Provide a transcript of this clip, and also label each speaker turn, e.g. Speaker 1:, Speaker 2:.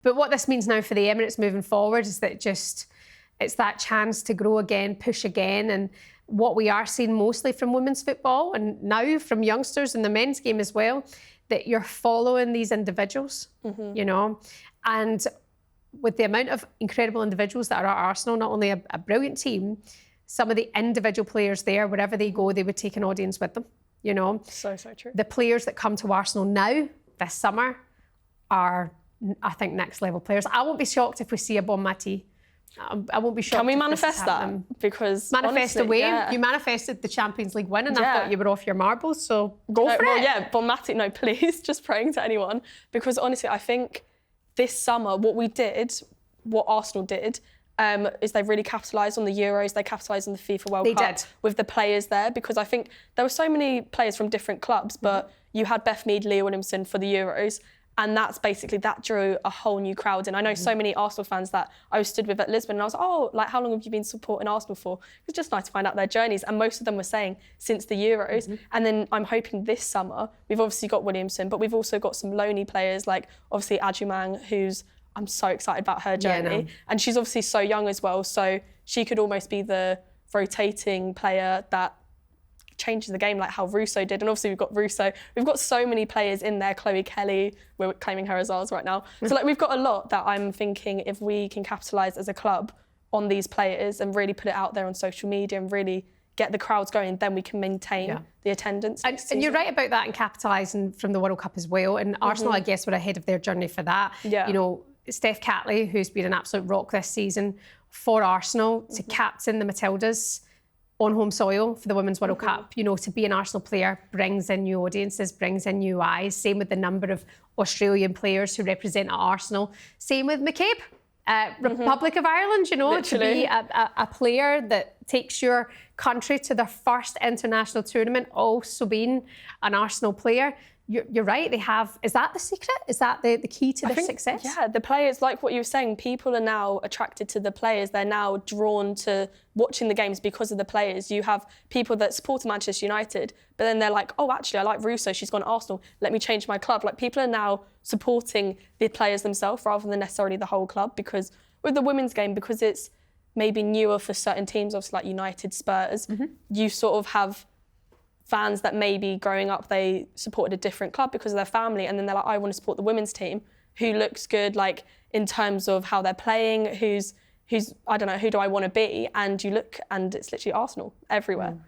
Speaker 1: But what this means now for the Emirates moving forward is that it's that chance to grow again, push again. And what we are seeing mostly from women's football and now from youngsters in the men's game as well, that you're following these individuals, you know. And with the amount of incredible individuals that are at Arsenal, not only a brilliant team, some of the individual players there, wherever they go, they would take an audience with them, you know.
Speaker 2: So true.
Speaker 1: The players that come to Arsenal now, this summer, are, I think, next level players. I won't be shocked if we see a BONMATI. I won't be shocked.
Speaker 2: Can we
Speaker 1: if
Speaker 2: manifest that? Because
Speaker 1: manifest
Speaker 2: honestly,
Speaker 1: away.
Speaker 2: Yeah.
Speaker 1: You manifested the Champions League win, and I thought you were off your marbles. So go for
Speaker 2: well,
Speaker 1: it.
Speaker 2: Yeah, BONMATI. No, please, just praying to anyone. Because honestly, I think this summer, what Arsenal did, is they really capitalised on the Euros. They capitalised on the FIFA World Cup with the players there. Because I think there were so many players from different clubs, but you had Beth Mead, Leah Williamson for the Euros. And that drew a whole new crowd. And I know so many Arsenal fans that I was stood with at Lisbon, and I was like, oh, like, how long have you been supporting Arsenal for? It was just nice to find out their journeys. And most of them were saying since the Euros. And then I'm hoping this summer, we've obviously got Williamson, but we've also got some lonely players like obviously Adjumang, I'm so excited about her journey. And she's obviously so young as well. So she could almost be the rotating player that changes the game, like how Russo did. And obviously we've got Russo. We've got so many players in there. Chloe Kelly, we're claiming her as ours right now. So like we've got a lot that I'm thinking if we can capitalise as a club on these players and really put it out there on social media and really get the crowds going, then we can maintain the attendance.
Speaker 1: And you're right about that and capitalising from the World Cup as well. And Arsenal, I guess, were ahead of their journey for that.
Speaker 2: Yeah.
Speaker 1: You know, Steph Catley, who's been an absolute rock this season for Arsenal, to captain the Matildas on home soil for the Women's World Cup, you know, to be an Arsenal player brings in new audiences, brings in new eyes. Same with the number of Australian players who represent at Arsenal. Same with McCabe, Republic of Ireland, you know, to be a player that takes your country to their first international tournament, also being an Arsenal player. You're right, they have... Is that the secret? Is that the key to their success?
Speaker 2: Yeah, the players, like what you were saying, people are now attracted to the players. They're now drawn to watching the games because of the players. You have people that support Manchester United, but then they're like, oh, actually, I like Russo, she's gone to Arsenal, let me change my club. Like, people are now supporting the players themselves rather than necessarily the whole club, because with the women's game, because it's maybe newer for certain teams, obviously like United, Spurs, you sort of have fans that maybe growing up they supported a different club because of their family, and then they're like, I want to support the women's team who looks good, like in terms of how they're playing, who's I don't know, who do I want to be? And you look and it's literally Arsenal everywhere.